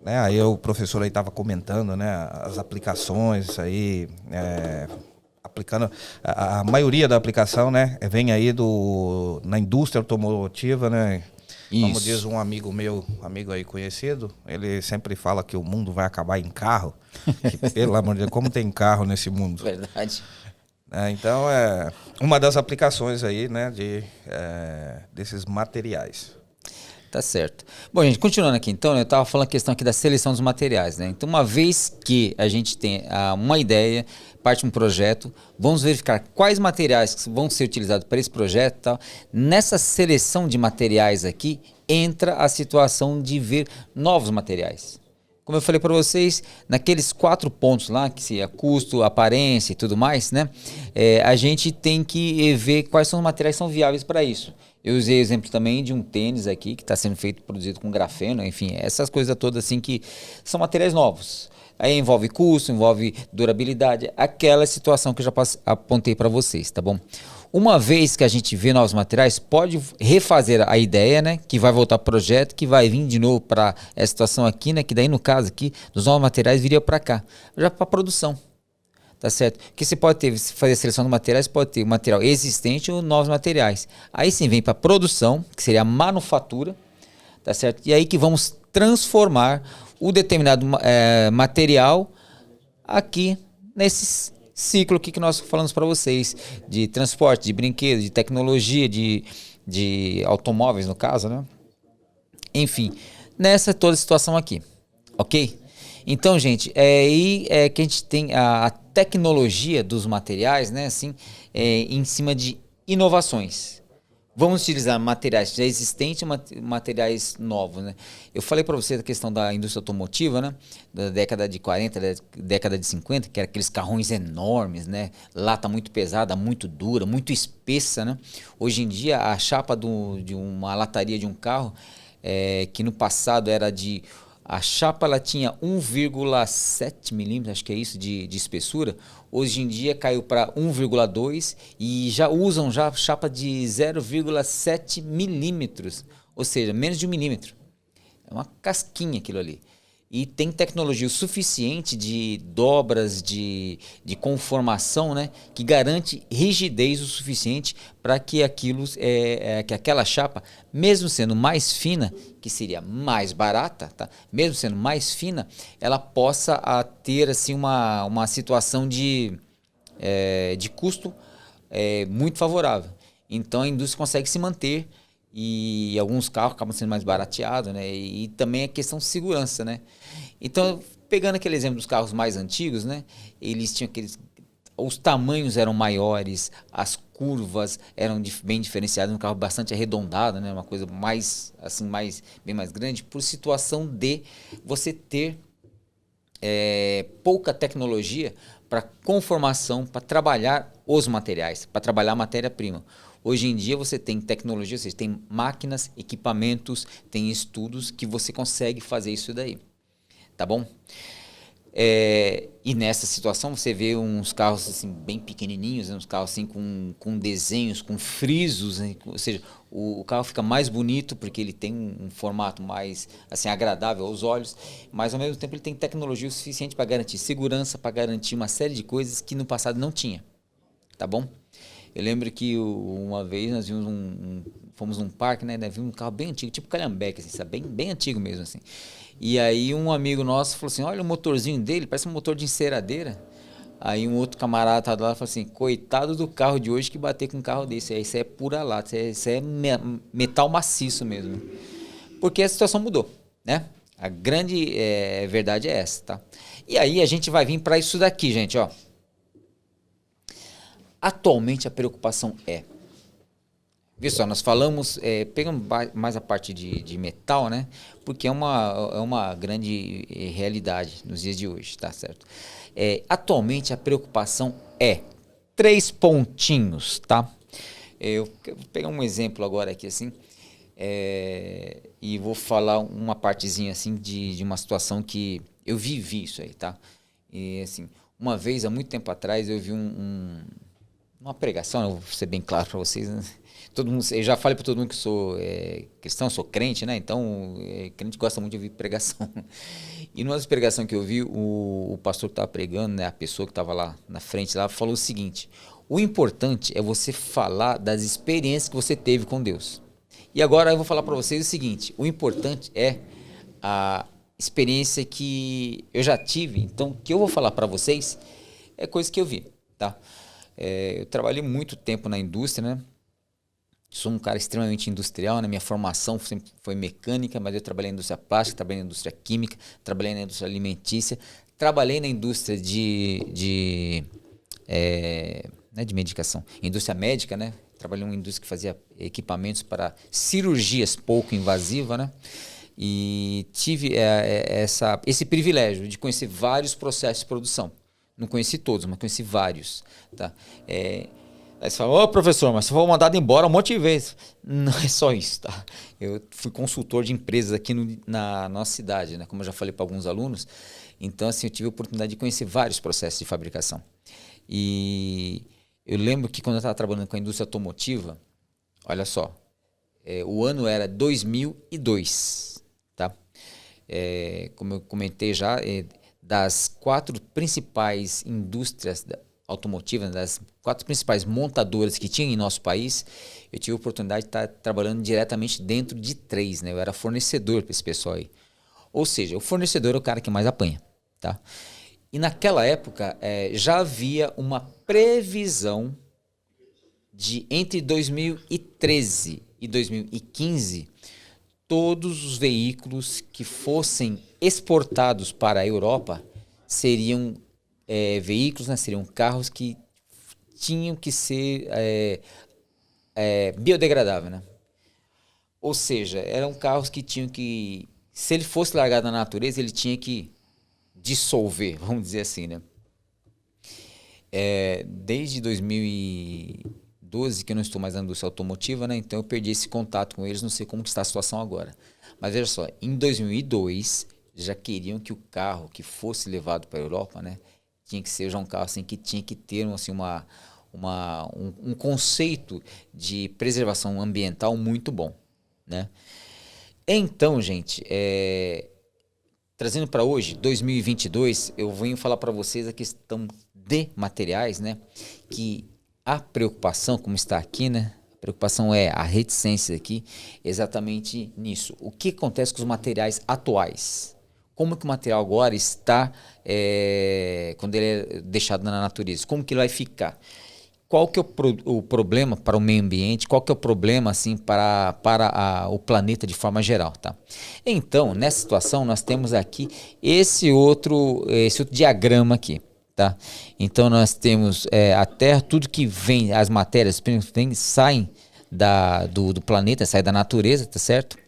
né? Aí o professor aí estava comentando, né? As aplicações aí, aplicando a maioria da aplicação, né? Vem aí na indústria automotiva, né? Como diz Isso. um amigo meu, amigo aí conhecido, ele sempre fala que o mundo vai acabar em carro. Que pelo amor de Deus, como tem carro nesse mundo? Verdade. Então é uma das aplicações aí, né? Desses materiais. Tá certo. Bom, gente, continuando aqui, então, né, eu estava falando a questão aqui da seleção dos materiais, né? Então, uma vez que a gente tem uma ideia, parte de um projeto, vamos verificar quais materiais que vão ser utilizados para esse projeto e tal. Nessa seleção de materiais aqui, entra a situação de ver novos materiais. Como eu falei para vocês, naqueles 4 pontos lá, que seria custo, aparência e tudo mais, né? A gente tem que ver quais são os materiais que são viáveis para isso. Eu usei exemplo também de um tênis aqui que está sendo feito, produzido com grafeno, enfim, essas coisas todas assim que são materiais novos. Aí envolve custo, envolve durabilidade, aquela situação que eu já apontei para vocês, tá bom? Uma vez que a gente vê novos materiais, pode refazer a ideia, né? Que vai voltar para o projeto, que vai vir de novo para essa situação aqui, né? Que daí no caso aqui, dos novos materiais viria para cá, já para produção. Tá certo? Que você pode ter, fazer a seleção de materiais, pode ter material existente ou novos materiais. Aí sim vem para produção, que seria a manufatura, tá certo? E aí que vamos transformar o determinado material aqui nesse ciclo aqui que nós falamos para vocês, de transporte, de brinquedos, de tecnologia, de automóveis no caso, né? Enfim, nessa toda situação aqui, ok? Então, gente, aí que a gente tem a tecnologia dos materiais, né? Assim, em cima de inovações. Vamos utilizar materiais já existentes e materiais novos, né? Eu falei para você da questão da indústria automotiva, né? Da década de 40, da década de 50, que eram aqueles carrões enormes, né? Lata muito pesada, muito dura, muito espessa, né? Hoje em dia, a chapa de uma lataria de um carro, que no passado era de... A chapa ela tinha 1,7 milímetros, acho que é isso, de espessura. Hoje em dia caiu para 1,2 e já usam já chapa de 0,7 milímetros, ou seja, menos de 1 milímetro. É uma casquinha aquilo ali. E tem tecnologia o suficiente de dobras, de conformação, né, que garante rigidez o suficiente para que que aquela chapa, mesmo sendo mais fina, que seria mais barata, tá? Mesmo sendo mais fina, ela possa ter assim uma situação de custo muito favorável. Então a indústria consegue se manter e alguns carros acabam sendo mais barateados, né? E também a questão de segurança, né? Então, pegando aquele exemplo dos carros mais antigos, né? Eles tinham os tamanhos eram maiores, as curvas eram bem diferenciadas, um carro bastante arredondado, né? Uma coisa mais assim, bem mais grande, por situação de você ter pouca tecnologia para conformação, para trabalhar os materiais, para trabalhar a matéria-prima. Hoje em dia você tem tecnologia, ou seja, tem máquinas, equipamentos, tem estudos que você consegue fazer isso daí, tá bom? E nessa situação você vê uns carros assim bem pequenininhos, né? Uns carros assim com desenhos, com frisos, né? Ou seja, o carro fica mais bonito porque ele tem um formato mais assim agradável aos olhos, mas ao mesmo tempo ele tem tecnologia o suficiente para garantir segurança, para garantir uma série de coisas que no passado não tinha, tá bom? Eu lembro que uma vez nós vimos fomos num parque, né? Vimos um carro bem antigo, tipo Calhambeque, assim, sabe? Bem antigo mesmo, assim. E aí um amigo nosso falou assim, olha o motorzinho dele, parece um motor de enceradeira. Aí um outro camarada tá lá e falou assim, coitado do carro de hoje que bater com um carro desse. Isso é pura lata, isso é metal maciço mesmo. Porque a situação mudou, né? A grande verdade é essa, tá? E aí a gente vai vir para isso daqui, gente, ó. Atualmente a preocupação vê só, nós falamos, pegamos mais a parte de metal, né? Porque é uma grande realidade nos dias de hoje, tá certo? Atualmente a preocupação 3 pontinhos, tá? Eu vou pegar um exemplo agora aqui, assim, e vou falar uma partezinha, assim, de uma situação que eu vivi isso aí, tá? E, assim, uma vez, há muito tempo atrás, eu vi Uma pregação, eu vou ser bem claro para vocês, né? Todo mundo, eu já falei para todo mundo que sou cristão, sou crente, né? Então, crente gosta muito de ouvir pregação. E numa das pregações que eu vi, o pastor que estava pregando, né, a pessoa que estava lá na frente, lá, falou o seguinte: o importante é você falar das experiências que você teve com Deus. E agora eu vou falar para vocês o seguinte: o importante é a experiência que eu já tive. Então, o que eu vou falar para vocês é coisa que eu vi, tá? Eu trabalhei muito tempo na indústria, né? Sou um cara extremamente industrial, né? Minha formação sempre foi mecânica, mas eu trabalhei na indústria plástica, trabalhei na indústria química, trabalhei na indústria alimentícia, trabalhei na indústria não é de medicação, indústria médica, né? Trabalhei em uma indústria que fazia equipamentos para cirurgias pouco invasivas, né? E tive esse privilégio de conhecer vários processos de produção. Não conheci todos, mas conheci vários, tá? Aí você fala: ô professor, mas você foi mandado embora um monte de vezes. Não é só isso, tá? Eu fui consultor de empresas aqui na nossa cidade, né? Como eu já falei para alguns alunos. Então, assim, eu tive a oportunidade de conhecer vários processos de fabricação. E eu lembro que quando eu estava trabalhando com a indústria automotiva, olha só, o ano era 2002, tá? Como eu comentei já, das 4 principais indústrias automotivas, das 4 principais montadoras que tinha em nosso país, eu tive a oportunidade de estar trabalhando diretamente dentro de 3, né? Eu era fornecedor para esse pessoal aí. Ou seja, o fornecedor é o cara que mais apanha, tá? E naquela época já havia uma previsão de entre 2013 e 2015 todos os veículos que fossem exportados para a Europa seriam veículos, né, seriam carros que tinham que ser biodegradáveis, né? Ou seja, eram carros que tinham que, se ele fosse largado na natureza, ele tinha que dissolver, vamos dizer assim, né? Desde 2012 que eu não estou mais na indústria automotiva, né? Então eu perdi esse contato com eles, não sei como está a situação agora. Mas veja só, em 2002 já queriam que o carro que fosse levado para a Europa, né, tinha que ser já um carro assim que tinha que ter assim, um conceito de preservação ambiental muito bom, né? Então, gente, trazendo para hoje, 2022, eu venho falar para vocês a questão de materiais, né? Que a preocupação, como está aqui, né? A preocupação é a reticência aqui, exatamente nisso. O que acontece com os materiais atuais? Como que o material agora está, quando ele é deixado na natureza? Como que ele vai ficar? Qual que é o problema para o meio ambiente? Qual que é o problema assim para o planeta de forma geral, tá? Então, nessa situação, nós temos aqui esse outro diagrama aqui, tá? Então, nós temos a Terra, tudo que vem, as matérias saem do planeta, saem da natureza, tá certo?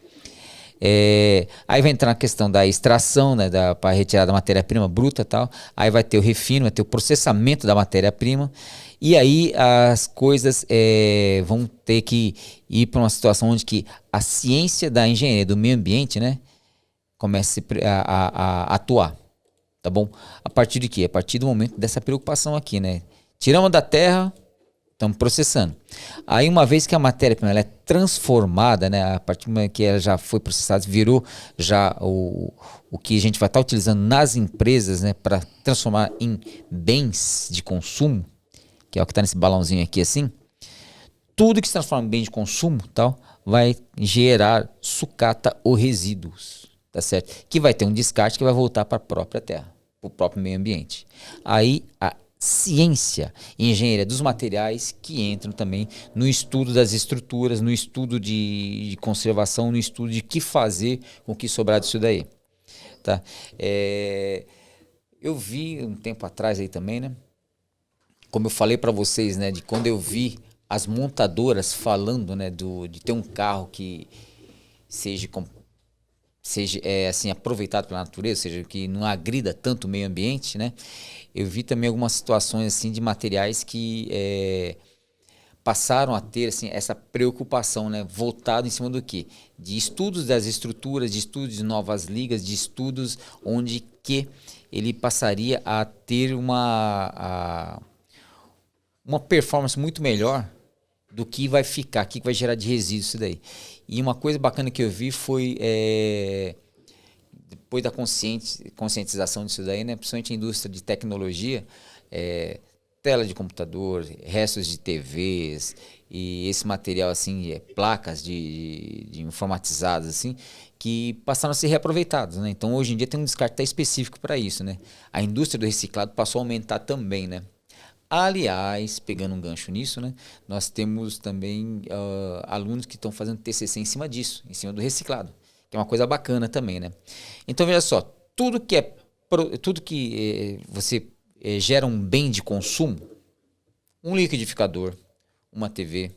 Aí vai entrar na questão da extração, né, para retirar da matéria-prima bruta e tal. Aí vai ter o refino, vai ter o processamento da matéria-prima. E aí as coisas vão ter que ir para uma situação onde que a ciência da engenharia do meio ambiente, né, comece a atuar, tá bom? A partir de quê? A partir do momento dessa preocupação aqui, né? Tiramos da terra, estamos processando. Aí uma vez que a matéria-prima ela é transformada, né, a partir do momento que ela já foi processada, virou já o que a gente vai estar utilizando nas empresas, né, para transformar em bens de consumo, que é o que está nesse balãozinho aqui assim, tudo que se transforma em bem de consumo tal, vai gerar sucata ou resíduos, tá certo? Que vai ter um descarte que vai voltar para a própria terra, para o próprio meio ambiente. Aí a ciência e engenharia dos materiais que entram também no estudo das estruturas, no estudo de conservação, no estudo de que fazer com o que sobrar disso daí, tá? Eu vi um tempo atrás aí também, né? Como eu falei para vocês, né, de quando eu vi as montadoras falando, né, de ter um carro que seja assim aproveitado pela natureza, ou seja, que não agrida tanto o meio ambiente, né? Eu vi também algumas situações assim de materiais que passaram a ter assim essa preocupação, né, voltado em cima do quê? De estudos das estruturas, de estudos de novas ligas, de estudos onde que ele passaria a ter uma performance muito melhor do que vai ficar, o que vai gerar de resíduo isso daí. E uma coisa bacana que eu vi foi, depois da conscientização disso daí, né, principalmente a indústria de tecnologia, tela de computador, restos de TVs e esse material assim, placas de informatizadas assim, que passaram a ser reaproveitados, né? Então hoje em dia tem um descarte até específico para isso, né? A indústria do reciclado passou a aumentar também, né? Aliás, pegando um gancho nisso, né? Nós temos também alunos que estão fazendo TCC em cima disso, em cima do reciclado, que é uma coisa bacana também, né? Então veja só, tudo que você gera um bem de consumo, um liquidificador, uma TV,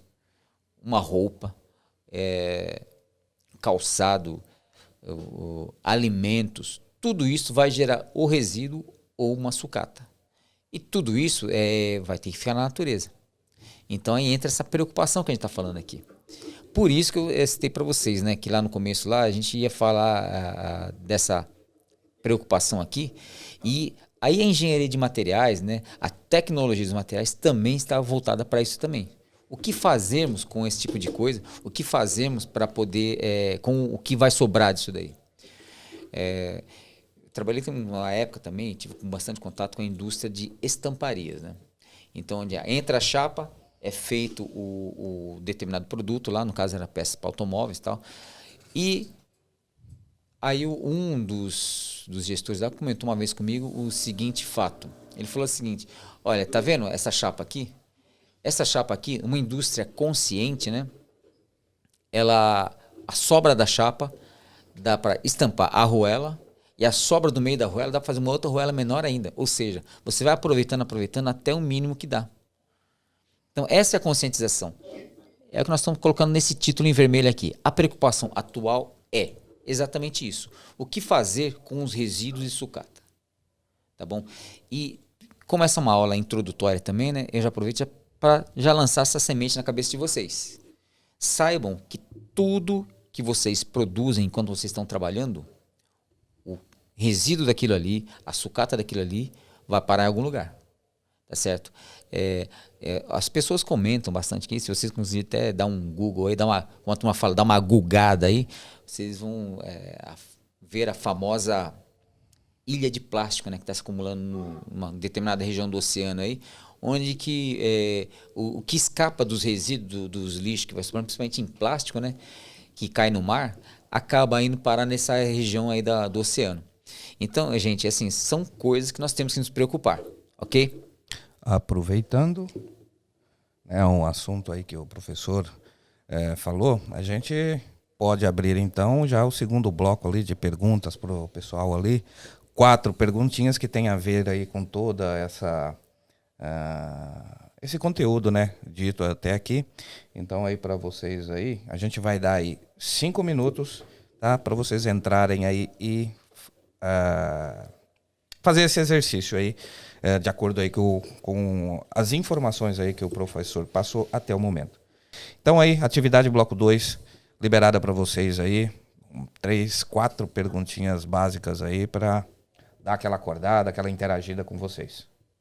uma roupa, calçado, alimentos, tudo isso vai gerar ou resíduo ou uma sucata. E tudo isso vai ter que ficar na natureza. Então aí entra essa preocupação que a gente está falando aqui. Por isso que eu citei para vocês, né, que lá no começo lá, a gente ia falar dessa preocupação aqui. E aí a engenharia de materiais, né, a tecnologia dos materiais também está voltada para isso também. O que fazermos com esse tipo de coisa? O que fazermos para poder, com o que vai sobrar disso daí? Trabalhei numa época também, tive bastante contato com a indústria de estamparias, né? Então, onde entra a chapa, é feito o determinado produto, lá no caso era peças para automóveis e tal. E aí um dos gestores lá comentou uma vez comigo o seguinte fato. Ele falou o seguinte: olha, tá vendo essa chapa aqui? Essa chapa aqui, uma indústria consciente, né? A sobra da chapa dá para estampar a arruela, e a sobra do meio da arruela dá para fazer uma outra arruela menor ainda. Ou seja, você vai aproveitando até o mínimo que dá. Então, essa é a conscientização. É o que nós estamos colocando nesse título em vermelho aqui. A preocupação atual é exatamente isso. O que fazer com os resíduos de sucata? Tá bom? E como essa é uma aula introdutória também, né? Eu já aproveito para já lançar essa semente na cabeça de vocês. Saibam que tudo que vocês produzem enquanto vocês estão trabalhando, o resíduo daquilo ali, a sucata daquilo ali, vai parar em algum lugar. Tá certo? As pessoas comentam bastante aqui. Se vocês conseguirem até dar um Google aí, como a turma fala, dar uma googada aí, vocês vão ver a famosa ilha de plástico, né, que está se acumulando numa determinada região do oceano aí, onde que o que escapa dos resíduos, dos lixos, que vai sobrando principalmente em plástico, né, que cai no mar, acaba indo parar nessa região aí do oceano. Então, gente, assim, são coisas que nós temos que nos preocupar, ok? Aproveitando, um assunto aí que o professor falou, a gente pode abrir então já o segundo bloco ali de perguntas para o pessoal ali. 4 perguntinhas que tem a ver aí com toda esse conteúdo, né, dito até aqui. Então aí para vocês aí, a gente vai dar aí 5 minutos, tá, para vocês entrarem aí e fazer esse exercício aí, de acordo aí com as informações aí que o professor passou até o momento. Então aí, atividade bloco 2, liberada para vocês aí, 3, 4 perguntinhas básicas aí para dar aquela acordada, aquela interagida com vocês.